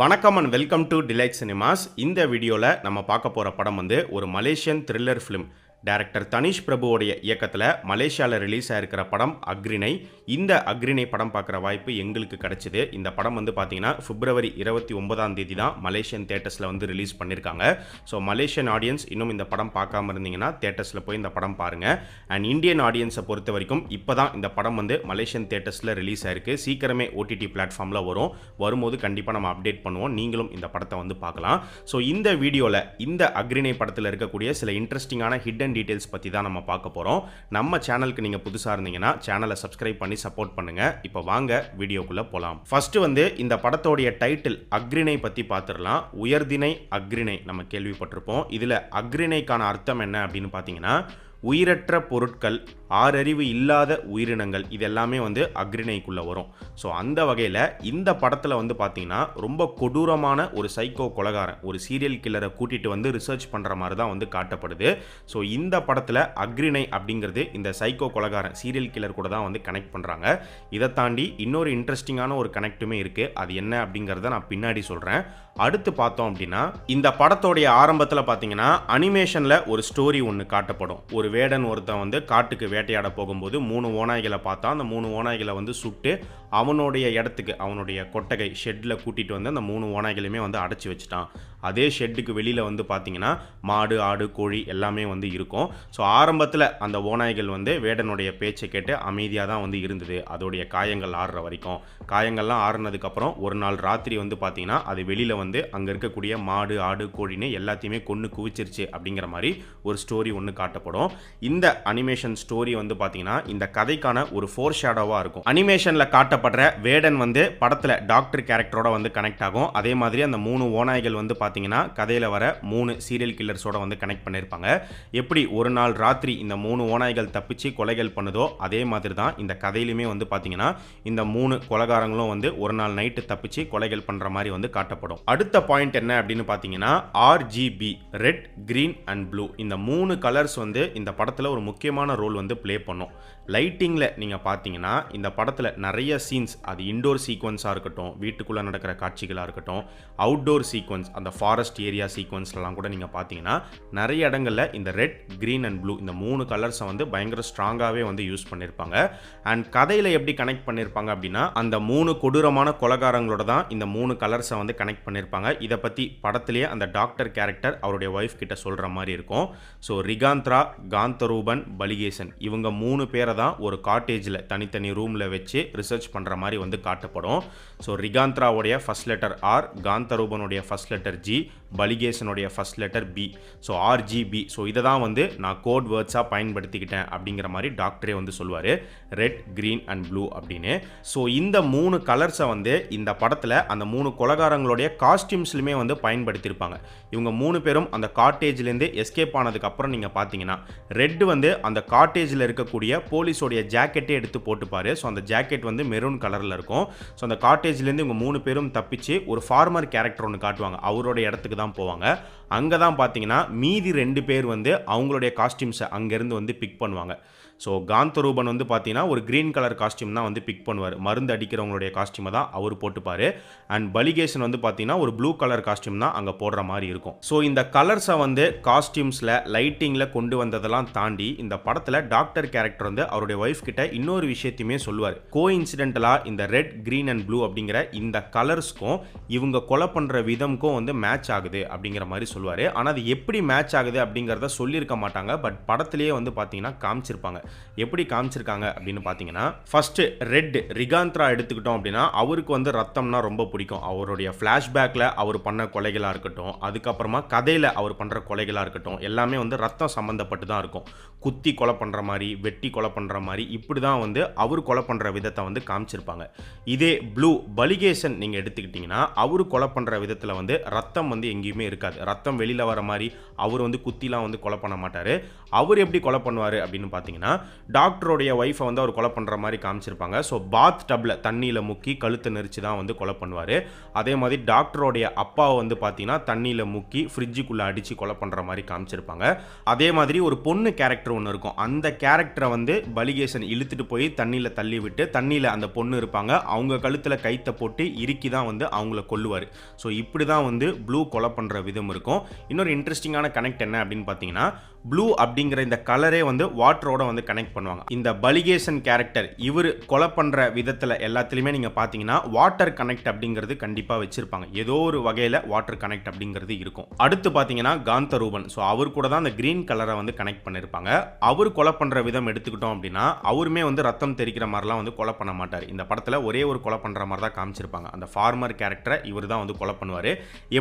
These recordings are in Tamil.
வணக்கம் and welcome to delight cinemas. இந்த வீடியோவில் நம்ம பார்க்க போகிற படம் வந்து ஒரு Malaysian thriller film. Director Tanish பிரபுவோடைய இயக்கத்தில் மலேசியாவில் ரிலீஸ் ஆகிருக்கிற படம் அக்ரிணை. இந்த அக்ரிணை படம் பார்க்குற வாய்ப்பு எங்களுக்கு கிடச்சிது. இந்த படம் வந்து பார்த்தீங்கன்னா பிப்ரவரி 29 தான் மலேசியன் தேட்டர்ஸில் வந்து ரிலீஸ் பண்ணியிருக்காங்க. ஸோ மலேசியன் ஆடியன்ஸ் இன்னும் இந்த படம் பார்க்காம இருந்தீங்கன்னா தேட்டர்ஸில் போய் இந்த படம் பாருங்கள். அண்ட் இந்தியன் ஆடியன்ஸை பொறுத்த வரைக்கும் இப்போ தான் இந்த படம் வந்து மலேசியன் தேட்டர்ஸில் ரிலீஸ் ஆயிருக்கு. சீக்கிரமே ஓடிடி பிளாட்ஃபார்மில் வரும்போது கண்டிப்பாக நம்ம அப்டேட் பண்ணுவோம். நீங்களும் இந்த படத்தை வந்து பார்க்கலாம். ஸோ இந்த வீடியோவில் இந்த அக்ரிணை படத்தில் இருக்கக்கூடிய சில இன்ட்ரெஸ்டிங்கான ஹிடன் டீடைல்ஸ் பற்றி தான் நம்ம பார்க்க போகிறோம். நம்ம சேனலுக்கு நீங்கள் புதுசாக இருந்தீங்கன்னா சேனலை சப்ஸ்கிரைப் பண்ணி சப்போர்ட் பண்ணுங்கள். இப்போ வாங்க வீடியோக்குள்ளே போகலாம். ஃபர்ஸ்ட் வந்து இந்த படத்தோடைய டைட்டில் அக்ரிணை பற்றி பார்த்துடலாம். உயர்திணை அக்ரிணை நம்ம கேள்விப்பட்டிருப்போம். இதில் அக்ரிணைக்கான அர்த்தம் என்ன அப்படின்னு பார்த்தீங்கன்னா, உயிரற்ற பொருட்கள், ஆறறிவு இல்லாத உயிரினங்கள், இது எல்லாமே வந்து அக்ரிணைக்குள்ளே வரும். ஸோ அந்த வகையில் இந்த படத்தில் வந்து பார்த்தீங்கன்னா ரொம்ப கொடூரமான ஒரு சைக்கோ கொலைகாரன், ஒரு சீரியல் கில்லரை கூட்டிகிட்டு வந்து ரிசர்ச் பண்ணுற மாதிரி தான் வந்து காட்டப்படுது. ஸோ இந்த படத்தில் அக்ரிணை அப்படிங்கிறது இந்த சைக்கோ கொலைகாரன் சீரியல் கில்லர் கூட தான் வந்து கனெக்ட் பண்ணுறாங்க. இதை தாண்டி இன்னொரு இன்ட்ரெஸ்டிங்கான ஒரு கனெக்ட்டுமே இருக்குது. அது என்ன அப்படிங்கிறத நான் பின்னாடி சொல்கிறேன். அடுத்து பார்த்தோம் அப்படின்னா, இந்த படத்தோடைய ஆரம்பத்தில் பார்த்தீங்கன்னா அனிமேஷனில் ஒரு ஸ்டோரி ஒன்று காட்டப்படும். ஒரு வேடன் ஒருத்தன் வந்து காட்டுக்கு வேட்டையாட போகும்போது 3 ஓநாய்களை பார்த்தா. அந்த 3 ஓநாய்களை வந்து சுட்டு அவனுடைய இடத்துக்கு, அவனுடைய கொட்டகை ஷெட்டில் கூட்டிகிட்டு வந்து அந்த 3 ஓநாய்களையுமே வந்து அடைச்சி வச்சுட்டான். அதே ஷெட்டுக்கு வெளியில் வந்து பார்த்தீங்கன்னா மாடு, ஆடு, கோழி எல்லாமே வந்து இருக்கும். ஸோ ஆரம்பத்தில் அந்த ஓநாய்கள் வந்து வேடனுடைய பேச்சை கேட்டு அமைதியாக தான் வந்து இருந்தது, அதோடைய காயங்கள் ஆறுற வரைக்கும். காயங்கள்லாம் ஆறுனதுக்கப்புறம் ஒரு நாள் ராத்திரி வந்து பார்த்தீங்கன்னா அது வெளியில் வந்து அங்கே இருக்கக்கூடிய மாடு, ஆடு, கோழின்னு எல்லாத்தையுமே கொன்று குவிச்சிருச்சு அப்படிங்கிற மாதிரி ஒரு ஸ்டோரி ஒன்று காட்டப்படும். இந்த அனிமேஷன் ஸ்டோரி வந்து பார்த்தீங்கன்னா இந்த கதைக்கான ஒரு ஃபோர் ஷேடோவாக இருக்கும். அனிமேஷனில் காட்டப்படுற வேடன் வந்து படத்தில் டாக்டர் கேரக்டரோட வந்து கனெக்ட் ஆகும். அதே மாதிரி அந்த 3 ஓநாய்கள் வந்து பார்த்தீங்கன்னா கதையில் வர 3 சீரியல் கில்லர்ஸோட வந்து கனெக்ட் பண்ணியிருப்பாங்க. எப்படி ஒரு நாள் ராத்திரி இந்த 3 ஓநாய்கள் தப்பிச்சு கொலைகள் பண்ணுதோ அதே மாதிரி தான் இந்த கதையிலுமே வந்து பார்த்தீங்கன்னா இந்த 3 கொலைகாரங்களும் வந்து ஒரு நாள் நைட்டு தப்பிச்சு கொலைகள் பண்ணுற மாதிரி வந்து காட்டப்படும். அடுத்த பாயிண்ட் என்ன அப்படின்னு பார்த்தீங்கன்னா, RGB, red, green and blue, இந்த 3 கலர்ஸ் வந்து இந்த படத்தில் ஒரு முக்கியமான ரோல் வந்து ப்ளே பண்ணும். லைட்டிங்கில் நீங்கள் பார்த்தீங்கன்னா இந்த படத்தில் நிறைய சீன்ஸ், அது இன்டோர் சீக்வன்ஸாக இருக்கட்டும், வீட்டுக்குள்ளே நடக்கிற காட்சிகளாக இருக்கட்டும், அவுட்டோர் சீக்வன்ஸ், அந்த ஃபாரஸ்ட் ஏரியா சீக்வன்ஸ்லாம் கூட நீங்கள் பார்த்தீங்கன்னா நிறைய இடங்களில் இந்த ரெட், கிரீன் அண்ட் ப்ளூ இந்த 3 கலர்ஸை வந்து பயங்கர ஸ்ட்ராங்காகவே வந்து யூஸ் பண்ணியிருப்பாங்க. அண்ட் கதையில் எப்படி கனெக்ட் பண்ணியிருப்பாங்க அப்படின்னா, அந்த 3 கொடூரமான கொலைகாரங்களோட தான் இந்த 3 கலர்ஸை வந்து கனெக்ட் பண்ணியிருப்பாங்க. இதை பற்றி படத்திலேயே அந்த டாக்டர் கேரக்டர் அவருடைய ஒய்ஃப் கிட்ட சொல்கிற மாதிரி இருக்கும். ஸோ ரிகாந்த்ரா, காந்தரூபன், பலிகேசன், இவங்க 3 பேரை தான் ஒரு காட்டேஜில் தனித்தனி ரூமில் வச்சு ரிசர்ச் பண்ணுற மாதிரி வந்து காட்டப்படும். ஸோ ரிகாந்த்ராவுடைய ஃபர்ஸ்ட் லெட்டர் ஆர், காந்தரூபனுடைய ஃபர்ஸ்ட் லெட்டர் ஜி, பலிகேசனுடைய first letter B. So RGB. So இதை தான் வந்து நான் கோட் வேர்ட்ஸாக பயன்படுத்திக்கிட்டேன் அப்படிங்கிற மாதிரி டாக்டரே வந்து சொல்லுவார், ரெட், கிரீன் அண்ட் ப்ளூ அப்படின்னு. ஸோ இந்த 3 கலர்ஸை வந்து இந்த படத்தில் அந்த 3 கொலைகாரங்களுடைய காஸ்டியூம்ஸ்லையுமே வந்து பயன்படுத்தியிருப்பாங்க. இவங்க 3 பேரும் அந்த காட்டேஜ்லேருந்து எஸ்கேப் ஆனதுக்கப்புறம் நீங்கள் பார்த்தீங்கன்னா ரெட் வந்து அந்த காட்டேஜில் இருக்கக்கூடிய போலீஸோடைய ஜாக்கெட்டே எடுத்து போட்டுப்பார். ஸோ அந்த ஜாக்கெட் வந்து மெரூன் கலரில் இருக்கும். ஸோ அந்த காட்டேஜ்லேருந்து இவங்க 3 பேரும் தப்பிச்சு ஒரு ஃபார்மர் கேரக்டர் ஒன்று காட்டுவாங்க, அவரோட இடத்துக்கு தான் போவாங்க. அங்கே தான் பார்த்தீங்கன்னா மீதி 2 பேர் வந்து அவங்களுடைய காஸ்டியூம்ஸை அங்கேருந்து வந்து பிக் பண்ணுவாங்க. ஸோ காந்தரூபன் வந்து பார்த்தீங்கன்னா ஒரு க்ரீன் கலர் காஸ்டியூம் தான் வந்து பிக் பண்ணுவார், மருந்து அடிக்கிறவங்களுடைய காஸ்டியூமை தான் அவர் போட்டுப்பார். அண்ட் பலிகேசன் வந்து பார்த்தீங்கன்னா ஒரு ப்ளூ கலர் காஸ்டியூம் தான் அங்கே போடுற மாதிரி இருக்கும். ஸோ இந்த கலர்ஸை வந்து காஸ்டியூம்ஸில், லைட்டிங்கில் கொண்டு வந்ததெல்லாம் தாண்டி இந்த படத்தில் டாக்டர் கேரக்டர் வந்து அவருடைய ஒய்ஃப் கிட்ட இன்னொரு விஷயத்தையுமே சொல்லுவார். கோஇன்சிடென்டலாக இந்த ரெட், கிரீன் அண்ட் ப்ளூ அப்படிங்கிற இந்த கலர்ஸ்க்கும் இவங்க கொலை பண்ணுற விதம்க்கும் வந்து மேட்ச் ஆகுது அப்படிங்கிற மாதிரி சொல்லுவார். ஆனால் அது எப்படி மேட்ச் ஆகுது அப்படிங்கிறத சொல்லியிருக்க மாட்டாங்க. பட் படத்திலேயே வந்து பார்த்தீங்கன்னா காமிச்சிருப்பாங்க. எப்படி காமிச்சிருக்காங்க அப்படின்னு பார்த்தீங்கன்னா, ஃபர்ஸ்ட் ரெட் ரிகாந்த்ரா எடுத்துக்கிட்டோம் அப்படின்னா அவருக்கு வந்து ரத்தம்னா ரொம்ப பிடிக்கும். அவருடைய ஃப்ளாஷ்பேக்கில் அவர் பண்ண கொலைகளாக இருக்கட்டும், அதுக்கப்புறமா கதையில் அவர் பண்ணுற கொலைகளாக இருக்கட்டும், எல்லாமே வந்து ரத்தம் சம்மந்தப்பட்டு தான் இருக்கும். குத்தி கொலை பண்ணுற மாதிரி, வெட்டி கொலை பண்ணுற மாதிரி, இப்படி தான் வந்து அவர் கொலை பண்ணுற விதத்தை வந்து காமிச்சிருப்பாங்க. இதே ப்ளூ பலிகேசன் நீங்கள் எடுத்துக்கிட்டிங்கன்னா அவர் கொலை பண்ணுற விதத்தில் வந்து ரத்தம் வந்து எங்கேயுமே இருக்காது. ரத்தம் வெளியில் வர மாதிரி அவர் வந்து குத்திலாம் வந்து கொலை பண்ண மாட்டார். அவர் எப்படி கொலை பண்ணுவார் அப்படின்னு பார்த்தீங்கன்னா, டாக்டருடைய ஒய்ஃபை வந்து அவர் கொலை பண்ணுற மாதிரி காமிச்சிருப்பாங்க. ஸோ பாத் டப்பில் தண்ணியில் முக்கி கழுத்தை நெரிச்சு தான் வந்து கொலை பண்ணுவார். அதே மாதிரி டாக்டருடைய அப்பாவை வந்து பார்த்தீங்கன்னா தண்ணியில் முக்கி ஃப்ரிட்ஜுக்குள்ளே அடித்து கொலை பண்ணுற மாதிரி காமிச்சிருப்பாங்க. அதே மாதிரி ஒரு பொண்ணு கேரக்டர் ஒன்று இருக்கும். அந்த கேரக்டரை வந்து பலிகேசன் இழுத்துட்டு போய் தண்ணியில் தள்ளி விட்டு தண்ணியில் அந்த பொண்ணு இருப்பாங்க, அவங்க கழுத்தில் கைத்தை போட்டு இறுக்கி தான் வந்து அவங்கள கொல்லுவார். ஸோ இப்படி தான் வந்து ப்ளூ கொலை பண்ணுற விதம் இருக்கும். இன்னொரு இன்ட்ரெஸ்டிங்கான கனெக்ட் என்ன அப்படின்னு பார்த்தீங்கன்னா, ப்ளூ அப்படிங்கிற இந்த கலரே வந்து வாட்டரோட வந்து கனெக்ட் பண்ணுவாங்க. இந்த பலிகேசன் கேரக்டர் இவர் கொலை பண்ணுற விதத்தில் எல்லாத்துலேயுமே நீங்கள் பார்த்தீங்கன்னா வாட்டர் கனெக்ட் அப்படிங்கிறது கண்டிப்பாக வச்சிருப்பாங்க. ஏதோ ஒரு வகையில் வாட்டர் கனெக்ட் அப்படிங்கிறது இருக்கும். அடுத்து பார்த்தீங்கன்னா காந்தரூபன். ஸோ அவர் கூட தான் அந்த கிரீன் கலரை வந்து கனெக்ட் பண்ணியிருப்பாங்க. அவர் கொலை பண்ணுற விதம் எடுத்துக்கிட்டோம் அப்படின்னா, அவருமே வந்து ரத்தம் தெரிக்கிற மாதிரிலாம் வந்து கொலை பண்ண மாட்டார். இந்த படத்தில் ஒரே ஒரு கொலை பண்ணுற மாதிரி தான் காமிச்சிருப்பாங்க. அந்த ஃபார்மர் கேரக்டரை இவர் தான் வந்து கொலை பண்ணுவார்.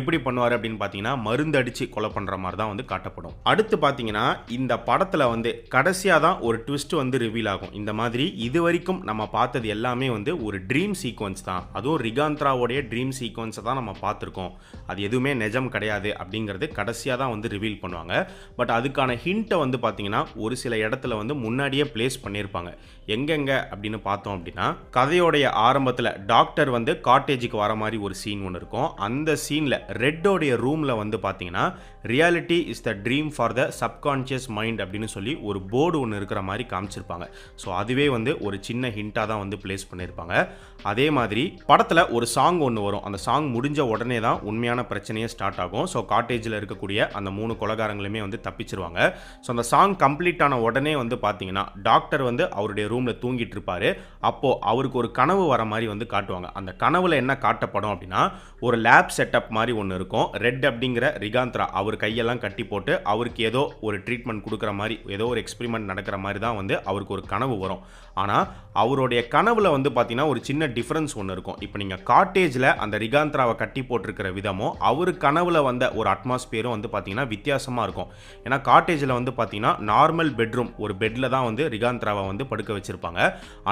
எப்படி பண்ணுவார் அப்படின்னு பார்த்தீங்கன்னா, மருந்து அடித்து கொலை பண்ணுற மாதிரி தான் வந்து காட்டப்படும். அடுத்து பார்த்தீங்கன்னா, இந்த படத்தில் வந்து கடைசியாக தான் ஒரு ட்விஸ்ட் வந்து ரிவீல் ஆகும். இந்த மாதிரி இது வரைக்கும் நம்ம பார்த்தது எல்லாமே வந்து ஒரு ட்ரீம் சீக்வன்ஸ் தான். அதுவும் ரிகாந்த்ராவோடைய ட்ரீம் சீக்வன்ஸை தான் நம்ம பார்த்துருக்கோம். அது எதுவுமே நிஜம் கிடையாது அப்படிங்கிறது கடைசியாக தான் வந்து ரிவீல் பண்ணுவாங்க. பட் அதுக்கான ஹிண்ட்டை வந்து பார்த்தீங்கன்னா ஒரு சில இடத்துல வந்து முன்னாடியே பிளேஸ் பண்ணியிருப்பாங்க. எங்கெங்க அப்படின்னு பார்த்தோம் அப்படின்னா, கதையோடைய ஆரம்பத்தில் டாக்டர் வந்து காட்டேஜுக்கு வர மாதிரி ஒரு சீன் ஒன்று இருக்கும். அந்த சீனில் ரெட்டோடைய ரூமில் வந்து பார்த்தீங்கன்னா, reality is the dream for the subconscious mind அப்படின்னு சொல்லி ஒரு போர்டு ஒன்று இருக்கிற மாதிரி காமிச்சிருப்பாங்க. ஸோ அதுவே வந்து ஒரு சின்ன ஹிண்ட்டாக தான் வந்து பிளேஸ் பண்ணியிருப்பாங்க. அதே மாதிரி படத்தில் ஒரு சாங் ஒன்று வரும். அந்த சாங் முடிஞ்ச உடனே தான் உண்மையான பிரச்சனையே ஸ்டார்ட் ஆகும். ஸோ காட்டேஜில் இருக்கக்கூடிய அந்த 3 கொலைகாரங்களுமே வந்து தப்பிச்சிருவாங்க. ஸோ அந்த சாங் கம்ப்ளீட் ஆன உடனே வந்து பார்த்தீங்கன்னா, டாக்டர் வந்து அவருடைய ரூமில் தூங்கிட்டு இருப்பாரு. அப்போது அவருக்கு ஒரு கனவு வர மாதிரி வந்து காட்டுவாங்க. அந்த கனவுல என்ன காட்டப்படும் அப்படின்னா, ஒரு லேப் செட்டப் மாதிரி ஒன்று இருக்கும். ரெட் அப்படிங்கிற ரிகாந்த்ரா அவர் கையெல்லாம் கட்டி போட்டு அவருக்கு ஏதோ ஒரு ட்ரீட்மெண்ட் கொடுக்குற மாதிரி, ஏதோ ஒரு எக்ஸ்பெரிமெண்ட் நடக்கிற மாதிரி தான் வந்து அவருக்கு ஒரு கனவு வரும். ஆனால் அவருடைய கனவுல வந்து பார்த்தீங்கன்னா ஒரு சின்ன டிஃப்ரென்ஸ் ஒன்று இருக்கும். இப்போ நீங்கள் காட்டேஜில் அந்த ரிகாந்த்ராவை கட்டி போட்டிருக்கிற விதமும் அவர் கனவுல வந்த ஒரு அட்மாஸ்பியரும் வந்து பார்த்தீங்கன்னா வித்தியாசமாக இருக்கும். ஏன்னா காட்டேஜில் வந்து பார்த்தீங்கன்னா நார்மல் பெட்ரூம், ஒரு பெட்டில் தான் வந்து ரிகாந்த்ராவை வந்து படுக்க வச்சிருப்பாங்க.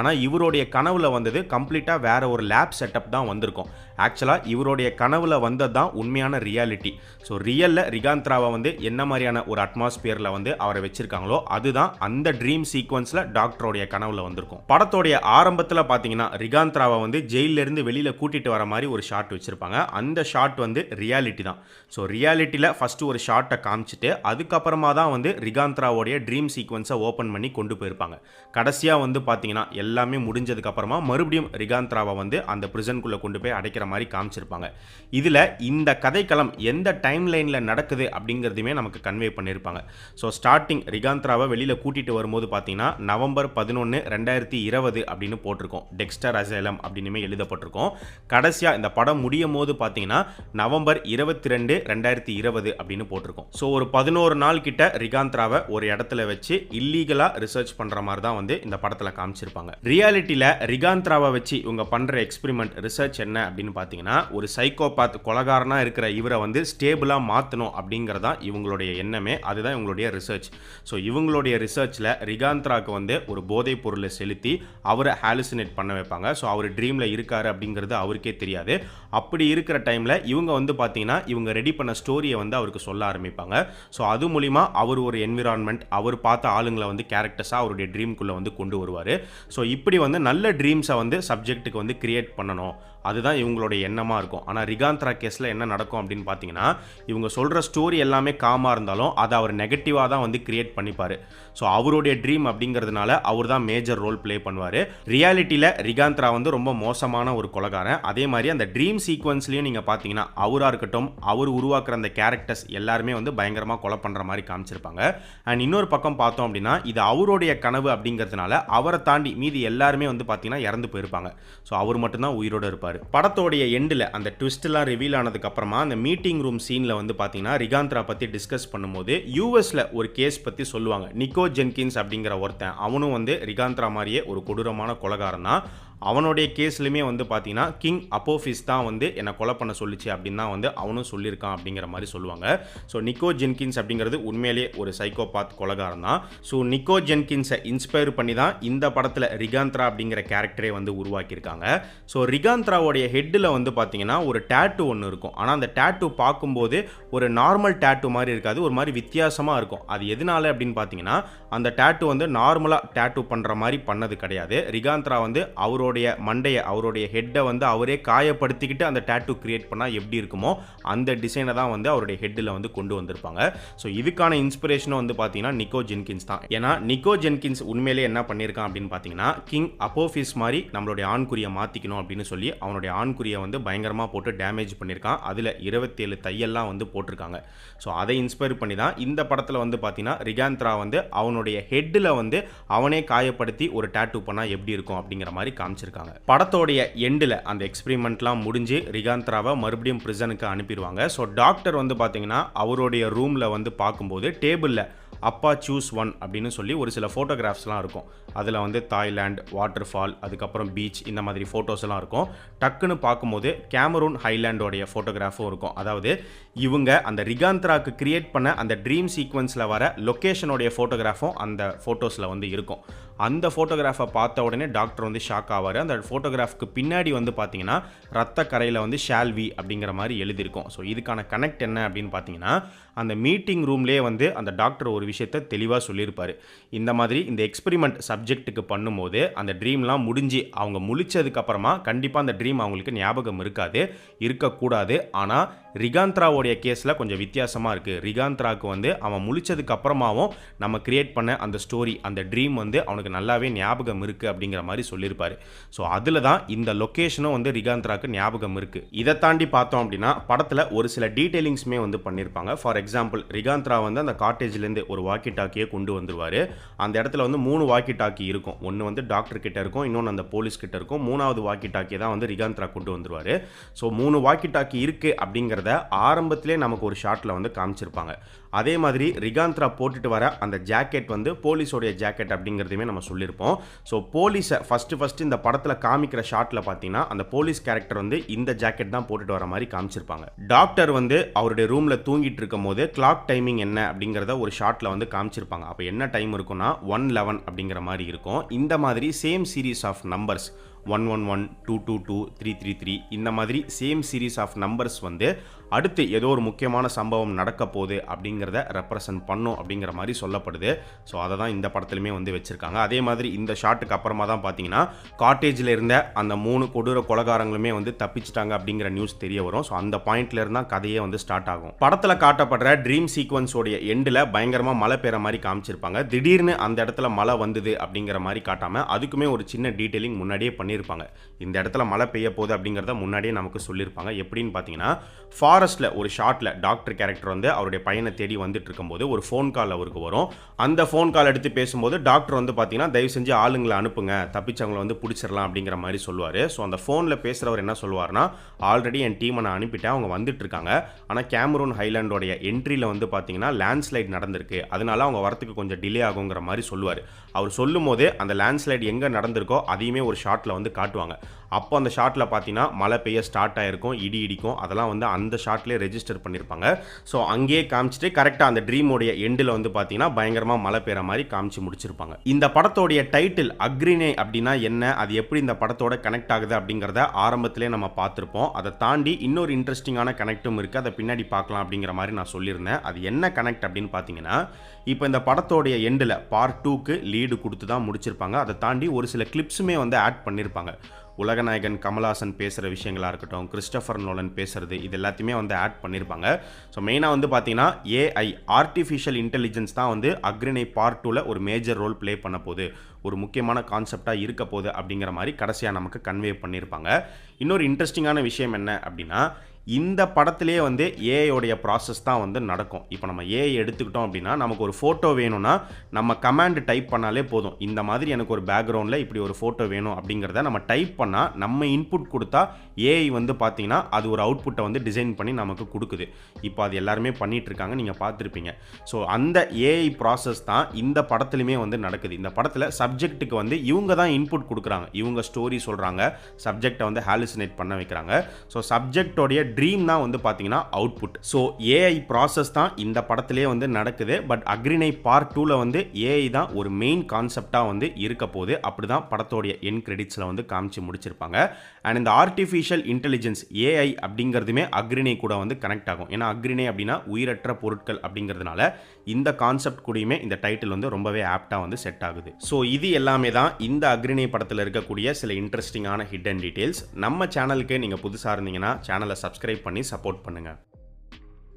ஆனால் இவருடைய கனவுல வந்தது கம்ப்ளீட்டாக வேற ஒரு லேப் செட்டப் தான் வந்திருக்கும். ஆக்சுவலாக இவருடைய கனவுல வந்தது தான் உண்மையான ரியாலிட்டி. ஸோ ரியலில் ரிகாந்த்ராவை வந்து என்ன மாதிரியான ஒரு அட்மாஸ்பியரில் வந்து அவரை வச்சிருக்காங்களோ அதுதான் அந்த ட்ரீம் சீக்வன்ஸில் டாக்டருடைய கனவுல வந்திருக்கும். படத்தோடைய ஆரம்பத்தில் பார்த்தீங்கன்னா ரிகாந்த்ராவை வந்து ஜெயிலிருந்து வெளியில் கூட்டிட்டு வர மாதிரி ஒரு ஷாட் வச்சிருப்பாங்க. அந்த ஷாட் வந்து ரியாலிட்டி தான். ஸோ ரியாலிட்டியில் ஃபர்ஸ்ட் ஒரு ஷாட்டை காமிச்சிட்டு அதுக்கப்புறமா தான் வந்து ரிகாந்த்ராவோடைய ட்ரீம் சீக்வன்ஸை ஓப்பன் பண்ணி கொண்டு போயிருப்பாங்க. கடைசியாக வந்து பார்த்தீங்கன்னா எல்லாமே முடிஞ்சதுக்கு அப்புறமா மறுபடியும் ரிகாந்த்ராவை வந்து அந்த பிரிசனுக்குள்ளே கொண்டு போய் அடைக்கிற மாதிரி காமிச்சிருப்பாங்க. இதில் இந்த கதைக்களம் எந்த டைம் லைனில் நடக்குது அப்படிங்கிறதுமே நமக்கு கன்வே பண்ணியிருப்பாங்க. ஸோ ஸ்டார்டிங் ரிகாந்த்ராவை வெளியில் கூட்டிகிட்டு வரும்போது பார்த்தீங்கன்னா நவம்பர் 11, 2020 அப்படின்னு போட்டிருக்கோம். டெக்ஸ்டர் அசைலம் அப்படின்னுமே எழுதப்பட்டிருக்கோம். கடைசியாக இந்த படம் முடியும் போது பார்த்தீங்கன்னா நவம்பர் 22, 2020 அப்படின்னு போட்டிருக்கோம். ஸோ ஒரு 11 நாள் கிட்ட ரிகாந்த்ராவை ஒரு இடத்துல வச்சு இல்லீகலாக ரிசர்ச் பண்ணுற மாதிரி தான் வந்து இந்த படத்தில் காமிச்சிருப்பாங்க. ரியாலிட்டியில் ரிகாந்த்ராவை வச்சு இவங்க பண்ணுற எக்ஸ்பெரிமெண்ட் ரிசர்ச் என்ன அப்படின்னு பார்த்தீங்கன்னா, ஒரு சைக்கோபாத் கொலகாரனாக இருக்கிற இவரை வந்து ஸ்டேபிளாக மாற்றணும் அப்படிங்கிறதான் இவங்களுடைய எண்ணமே. அதுதான் இவங்களுடைய ரிசர்ச். ஸோ இவங்களுடைய ரிசர்ச்சில் ரிகாந்த்ராக்கு வந்து ஒரு போதைப் பொருளை செலுத்தி அவரை ஹாலுசினேட் பண்ண வைப்பாங்க. ஸோ அவர் ட்ரீமில் இருக்காரு அப்படிங்கிறது அவருக்கே தெரியாது. அப்படி இருக்கிற டைமில் இவங்க வந்து பார்த்தீங்கன்னா இவங்க ரெடி பண்ண ஸ்டோரியை வந்து அவருக்கு சொல்ல ஆரம்பிப்பாங்க. ஸோ அது மூலிமா அவர் ஒரு என்விரான்மெண்ட், அவர் பார்த்த ஆளுங்களை வந்து கேரக்டர்ஸாக அவருடைய ட்ரீம்குள்ளே வந்து கொண்டு வருவார். ஸோ இப்படி வந்து நல்ல ட்ரீம்ஸை வந்து சப்ஜெக்ட்டுக்கு வந்து கிரியேட் பண்ணணும், அதுதான் இவங்களுடைய எண்ணமாக இருக்கும். ஆனால் ரிகாந்த்ரா கேஸில் என்ன நடக்கும் அப்படின்னு பார்த்தீங்கன்னா, இவங்க சொல்கிற ஸ்டோரி எல்லாமே காமாக இருந்தாலும் அதை அவர் நெகட்டிவாக தான் வந்து கிரியேட் பண்ணிப்பார். ஸோ அவருடைய ட்ரீம் அப்படிங்கிறதுனால அவர் தான் மேஜர் ரோல் ப்ளே பண்ணுவார். ரியாலிட்டியில் ரிகாந்த்ரா வந்து ரொம்ப மோசமான ஒரு கொலைகாரன். அதே மாதிரி அந்த ட்ரீம் சீக்வன்ஸ்லையும் நீங்கள் பார்த்தீங்கன்னா அவராக இருக்கட்டும், அவர் உருவாக்குற அந்த கேரக்டர்ஸ் எல்லாருமே வந்து பயங்கரமாக கொலை பண்ணுற மாதிரி காமிச்சிருப்பாங்க. அண்ட் இன்னொரு பக்கம் பார்த்தோம் அப்படின்னா இது அவருடைய கனவு அப்படிங்கிறதுனால அவரை தாண்டி மீதி எல்லாருமே வந்து பார்த்தீங்கன்னா இறந்து போயிருப்பாங்க. ஸோ அவர் மட்டும்தான் உயிரோடு இருப்பார். படத்தோடைய எண்டில் அந்த ட்விஸ்ட்லாம் ரிவீல் ஆனதுக்கு அப்புறமா அந்த மீட்டிங் ரூம் சீனில் வந்து பார்த்தீங்கன்னா ரிகாந்த்ரா பற்றி டிஸ்கஸ் பண்ணும்போது யூஎஸில் ஒரு கேஸ் பற்றி சொல்லுவாங்க. நிக்கோ ஜென்கின்ஸ் அப்படிங்கிற ஒருத்தன், அவனும் வந்து ரிகாந்த்ரா மாதிரியே ஒரு கொடூரமான கொலைகாரன் தான். அவனுடைய கேஸ்லையுமே வந்து பார்த்தீங்கன்னா கிங் அப்போஃபிஸ் தான் வந்து என்னை கொலை பண்ண சொல்லிச்சு அப்படின்னு தான் வந்து அவனும் சொல்லியிருக்கான் அப்படிங்கிற மாதிரி சொல்லுவாங்க. ஸோ நிக்கோ ஜென்கின்ஸ் அப்படிங்கிறது உண்மையிலேயே ஒரு சைக்கோபாத் கொலைகாரன் தான். ஸோ நிக்கோ ஜென்கின்ஸை இன்ஸ்பயர் பண்ணி தான் இந்த படத்தில் ரிகாந்த்ரா அப்படிங்கிற கேரக்டரே வந்து உருவாக்கியிருக்காங்க. ஸோ ரிகாந்த்ராவோடைய ஹெட்டில் வந்து பார்த்தீங்கன்னா ஒரு டேட்டு ஒன்று இருக்கும். ஆனால் அந்த டேட்டு பார்க்கும்போது ஒரு நார்மல் டேட்டு மாதிரி இருக்காது, ஒரு மாதிரி வித்தியாசமாக இருக்கும். அது எதனால அப்படின்னு பார்த்தீங்கன்னா, அந்த டேட்டு வந்து நார்மலாக டேட்டு பண்ணுற மாதிரி பண்ணது கிடையாது. ரிகாந்த்ரா வந்து அவரோட அவருடைய மண்டைய அவருடைய ஹெட்டை வந்து அவரே காயப்படுத்திக்கிட்டு அந்த டாட்டூ கிரியேட் பண்ணால் எப்படி இருக்குமோ அந்த டிசைனை தான் வந்து அவருடைய ஹெட்டில் வந்து கொண்டு வந்திருப்பாங்க. ஸோ இதுக்கான இன்ஸ்பிரேஷனும் வந்து பார்த்தீங்கன்னா நிக்கோ ஜென்கின்ஸ் தான். ஏன்னா நிக்கோ ஜென்கின்ஸ் உண்மையிலே என்ன பண்ணியிருக்கான் அப்படின்னு பார்த்தீங்கன்னா, கிங் அப்போஃபிஸ் மாதிரி நம்மளுடைய ஆண்குறியை மாற்றிக்கணும் அப்படின்னு சொல்லி அவனுடைய ஆண்குறியை வந்து பயங்கரமாக போட்டு டேமேஜ் பண்ணியிருக்கான். அதில் 27 தையெல்லாம் வந்து போட்டிருக்காங்க. ஸோ அதை இன்ஸ்பயர் பண்ணி தான் இந்த படத்தில் வந்து பார்த்தீங்கன்னா ரிகாந்த்ரா வந்து அவனுடைய ஹெட்டில் வந்து அவனே காயப்படுத்தி ஒரு டாட்டூ பண்ணால் எப்படி இருக்கும் அப்படிங்கிற மாதிரி காமிச்சிருக்காங்க. படத்தோடைய எண்டில் அந்த எக்ஸ்பெரிமெண்ட்லாம் முடிஞ்சு ரிகாந்த்ராவை மறுபடியும் பிரிசனுக்கு அனுப்பிடுவாங்க. ஸோ டாக்டர் வந்து பார்த்தீங்கன்னா அவருடைய ரூமில் வந்து பார்க்கும்போது டேபிளில் அப்பா சூஸ் ஒன் அப்படின்னு சொல்லி ஒரு சில ஃபோட்டோகிராஃப்ஸ்லாம் இருக்கும். அதில் வந்து தாய்லாண்ட், வாட்டர் ஃபால், அதுக்கப்புறம் பீச், இந்த மாதிரி ஃபோட்டோஸ்லாம் இருக்கும். டக்குன்னு பார்க்கும்போது கேமரூன் ஹைலாண்டோடைய ஃபோட்டோகிராஃபும் இருக்கும். அதாவது இவங்க அந்த ரிகாந்த்ராக்கு கிரியேட் பண்ண அந்த ட்ரீம் சீக்வன்ஸில் வர லொக்கேஷனோடைய ஃபோட்டோகிராஃபும் அந்த ஃபோட்டோஸில் வந்து இருக்கும். அந்த ஃபோட்டோகிராஃபை பார்த்த உடனே டாக்டர் வந்து ஷாக் ஆவார். அந்த ஃபோட்டோகிராஃப்க்கு பின்னாடி வந்து பார்த்தீங்கன்னா ரத்த கரையில் வந்து ஷால்வி அப்படிங்கிற மாதிரி எழுதியிருக்கும். ஸோ இதுக்கான கனெக்ட் என்ன அப்படின்னு பார்த்தீங்கன்னா, அந்த மீட்டிங் ரூம்லேயே வந்து அந்த டாக்டர் ஒரு விஷயத்தை தெளிவாக சொல்லியிருப்பார். இந்த மாதிரி இந்த எக்ஸ்பெரிமெண்ட் சப்ஜெக்ட்டுக்கு பண்ணும்போது அந்த ட்ரீம்லாம் முடிஞ்சு அவங்க முழிச்சதுக்கப்புறமா கண்டிப்பாக அந்த ட்ரீம் அவங்களுக்கு ஞாபகம் இருக்கக்கூடாது. ஆனால் ரிகாந்த்ராவோடைய கேஸில் கொஞ்சம் வித்தியாசமாக இருக்குது. ரிகாந்த்ராவுக்கு வந்து அவன் முழிச்சதுக்கு அப்புறமாவும் நம்ம கிரியேட் பண்ண அந்த ஸ்டோரி, அந்த ட்ரீம் வந்து அவனுக்கு நல்லாவே ஞாபகம் இருக்குது அப்படிங்கிற மாதிரி சொல்லியிருப்பார். ஸோ அதில் தான் இந்த லொக்கேஷனும் வந்து ரிகாந்த்ராவுக்கு ஞாபகம் இருக்குது. இதை தாண்டி பார்த்தோம் அப்படின்னா படத்தில் ஒரு சில டீட்டெயிலிங்ஸுமே வந்து பண்ணியிருப்பாங்க. ஃபார் எக்ஸாம்பிள், ரிகாந்த்ரா வந்து அந்த காட்டேஜ்லேருந்து ஒரு வாக்கி டாக்கியை கொண்டு வந்துருவார். அந்த இடத்துல வந்து 3 வாக்கி டாக்கி இருக்கும். ஒன்று வந்து டாக்டர் கிட்ட இருக்கும், இன்னொன்று அந்த போலீஸ் கிட்ட இருக்கும். 3வது வாக்கி டாக்கியை தான் வந்து ரிகாந்த்ரா கொண்டு வந்துருவார். ஸோ 3 வாக்கி டாக்கி இருக்குது அப்படிங்கிறத ஆரம்பத்திலே நமக்கு ஒரு ஷாட்டில் வந்து காமிச்சிருப்பாங்க. அதே மாதிரி ரிகாந்த்ரா போட்டுட்டு வர அந்த ஜாக்கெட் வந்து போலீஸோடைய ஜாக்கெட் அப்படிங்கிறதையுமே நம்ம சொல்லியிருப்போம். ஸோ போலீஸை ஃபஸ்ட்டு இந்த படத்தில் காமிக்கிற ஷாட்டில் பார்த்தீங்கன்னா அந்த போலீஸ் கேரக்டர் வந்து இந்த ஜாக்கெட் தான் போட்டுட்டு வர மாதிரி காமிச்சிருப்பாங்க. டாக்டர் வந்து அவருடைய ரூமில் தூங்கிட்டு இருக்கும் போது கிளாக் டைமிங் என்ன அப்படிங்கிறத ஒரு ஷாட்டில் வந்து காமிச்சிருப்பாங்க. அப்போ என்ன டைம் இருக்குன்னா 1:11 அப்படிங்கிற மாதிரி இருக்கும். இந்த மாதிரி சேம் சீரீஸ் ஆஃப் நம்பர்ஸ் 111, 222, 333 இந்த மாதிரி சேம் சீரீஸ் ஆஃப் நம்பர்ஸ் வந்து அடுத்து ஏதோ ஒரு முக்கியமான சம்பவம் நடக்க போகுது அப்படிங்கிறத ரெப்ரசன்ட் பண்ணும் அப்படிங்கிற மாதிரி சொல்லப்படுது. ஸோ அதை தான் இந்த படத்துலையுமே வந்து வச்சுருக்காங்க. அதே மாதிரி இந்த ஷாட்டுக்கு அப்புறமா தான் பார்த்தீங்கன்னா காட்டேஜில் இருந்த அந்த 3 கொடூர கொலைகாரங்களுமே வந்து தப்பிச்சிட்டாங்க அப்படிங்கிற நியூஸ் தெரிய வரும். ஸோ அந்த பாயிண்ட்ல இருந்தால் கதையே வந்து ஸ்டார்ட் ஆகும். படத்தில் காட்டப்படுற ட்ரீம் சீக்வன்ஸோடைய எண்டில் பயங்கரமாக மழை பெய்கிற மாதிரி காமிச்சிருப்பாங்க. திடீர்னு அந்த இடத்துல மழை வந்தது அப்படிங்கிற மாதிரி காட்டாமல் அதுக்குமே ஒரு சின்ன டீட்டெயிலிங் முன்னாடியே பண்ணியிருப்பாங்க. இந்த இடத்துல மழை பெய்ய போகுது அப்படிங்கிறத முன்னாடியே நமக்கு சொல்லியிருப்பாங்க. எப்படின்னு பார்த்தீங்கன்னா ஃபாரஸ்ட்டில் ஒரு ஷாட்டில் டாக்டர் கேரக்டர் வந்து அவருடைய பையனை தேடி வந்துட்டு இருக்கும்போது ஒரு ஃபோன் கால் அவருக்கு வரும். அந்த ஃபோன் கால் எடுத்து பேசும்போது டாக்டர் வந்து பார்த்தீங்கன்னா தயவு செஞ்சு ஆளுங்களை அனுப்புங்க, தப்பிச்சவங்களை வந்து பிடிச்சிடலாம் அப்படிங்கிற மாதிரி சொல்லுவார். ஸோ அந்த ஃபோனில் பேசுகிறவர் என்ன சொல்லுவார்னா, ஆல்ரெடி என் டீமை நான் அனுப்பிட்டேன், அவங்க வந்துட்டு இருக்காங்க. ஆனால் கேமரூன் ஹைலாண்டோடைய என்ட்ரியில் வந்து பார்த்தீங்கன்னா லேண்ட்ஸ்லைட் நடந்திருக்கு, அதனால அவங்க வரத்துக்கு கொஞ்சம் டிலே ஆகுங்கிற மாதிரி சொல்லுவார். அவர் சொல்லும் போதே அந்த லேண்ட்ஸ்லைட் எங்கே நடந்திருக்கோ அதையுமே ஒரு ஷாட்டில் வந்து காட்டுவாங்க. அப்போ அந்த ஷாட்டில் பார்த்தீங்கன்னா மழை பெய்ய ஸ்டார்ட் ஆகிருக்கும், இடி இடிக்கும், அதெல்லாம் வந்து அந்த ஷாட்லேயே ரெஜிஸ்டர் பண்ணியிருப்பாங்க. ஸோ அங்கேயே காமிச்சிட்டு கரெக்டாக அந்த ட்ரீமோடைய எண்டில் வந்து பார்த்தீங்கன்னா பயங்கரமாக மழை பெய்கிற மாதிரி காமிச்சு முடிச்சிருப்பாங்க. இந்த படத்தோடைய டைட்டில் அக்ரினே அப்படின்னா என்ன, அது எப்படி இந்த படத்தோட கனெக்ட் ஆகுது அப்படிங்கிறத ஆரம்பத்திலே நம்ம பார்த்துருப்போம். அதை தாண்டி இன்னொரு இன்ட்ரெஸ்டிங்கான கனெக்டும் இருக்குது, அதை பின்னாடி பார்க்கலாம் அப்படிங்கிற மாதிரி நான் சொல்லியிருந்தேன். அது என்ன கனெக்ட் அப்படின்னு பார்த்தீங்கன்னா, இப்போ இந்த படத்தோடைய எண்டில் பார்ட் 2க்கு லீடு கொடுத்து தான் முடிச்சிருப்பாங்க. அதை தாண்டி ஒரு சில கிளிப்ஸுமே வந்து ஆட் பண்ணியிருப்பாங்க. உலகநாயகன் கமல்ஹாசன் பேசுகிற விஷயங்களாக இருக்கட்டும், கிறிஸ்டோபர் நோலன் பேசுகிறது, இது எல்லாத்தையுமே வந்து ஆட் பண்ணியிருப்பாங்க. ஸோ மெயினாக வந்து பார்த்தீங்கன்னா ஏஐ ஆர்டிஃபிஷியல் இன்டெலிஜென்ஸ் தான் வந்து அக்ரினை பார்ட் 2ல் ஒரு மேஜர் ரோல் ப்ளே பண்ண போகுது, ஒரு முக்கியமான கான்செப்டாக இருக்க போகுது அப்படிங்கிற மாதிரி கடைசியாக நமக்கு கன்வே பண்ணியிருப்பாங்க. இன்னொரு இன்ட்ரெஸ்டிங்கான விஷயம் என்ன அப்படின்னா, இந்த படத்திலே வந்து ஏஐயோடைய ப்ராசஸ் தான் வந்து நடக்கும். இப்போ நம்ம ஏஐ எடுத்துக்கிட்டோம் அப்படின்னா நமக்கு ஒரு ஃபோட்டோ வேணும்னா நம்ம கமாண்ட் டைப் பண்ணாலே போதும். இந்த மாதிரி எனக்கு ஒரு பேக்ரவுண்டில் இப்படி ஒரு ஃபோட்டோ வேணும் அப்படிங்கிறத நம்ம டைப் பண்ணால் நம்ம இன்புட் கொடுத்தா ஏஐ வந்து பார்த்தீங்கன்னா அது ஒரு அவுட்புட்டை வந்து டிசைன் பண்ணி நமக்கு கொடுக்குது. இப்போ அது எல்லாருமே பண்ணிட்டு இருக்காங்க, நீங்கள் பார்த்துருப்பீங்க. ஸோ அந்த ஏஐ ப்ராசஸ் தான் இந்த படத்துலையுமே வந்து நடக்குது. இந்த படத்தில் சப்ஜெக்ட்டுக்கு வந்து இவங்க தான் இன்புட் கொடுக்குறாங்க, இவங்க ஸ்டோரி சொல்கிறாங்க, சப்ஜெக்டை வந்து ஹாலுசினேட் பண்ண வைக்கிறாங்க. ஸோ சப்ஜெக்டோடைய ட்ரீம் தான் வந்து பார்த்தீங்கன்னா அவுட்புட். ஸோ ஏஐ ப்ராசஸ் தான் இந்த படத்திலே வந்து நடக்குது. பட் அக்ரிணை பார்ட் 2ல வந்து ஏஐ தான் ஒரு மெயின் கான்செப்டாக வந்து இருக்க போகுது. அப்படி தான் படத்தோடைய என் கிரெடிட்ஸில் வந்து காமிச்சு முடிச்சிருப்பாங்க. அண்ட் இந்த ஆர்டிஃபிஷியல் இன்டெலிஜென்ஸ் ஏஐ அப்படிங்கிறதுமே அக்ரிணை கூட வந்து கனெக்ட் ஆகும். ஏன்னா அக்ரிணை அப்படின்னா உயிரற்ற பொருட்கள் அப்படிங்கிறதுனால இந்த கான்செப்ட் கூடயுமே இந்த டைட்டில் வந்து ரொம்பவே ஆப்டாக வந்து செட் ஆகுது. ஸோ இது எல்லாமே தான் இந்த அக்ரிணை படத்தில் இருக்கக்கூடிய சில இன்ட்ரெஸ்டிங்கான ஹிடன் டீடைல்ஸ். நம்ம சேனலுக்கு நீங்கள் புதுசாக இருந்தீங்கன்னா சேனலை சப்ஸ்கிரைப் பண்ணி சப்போர்ட் பண்ணுங்கள்.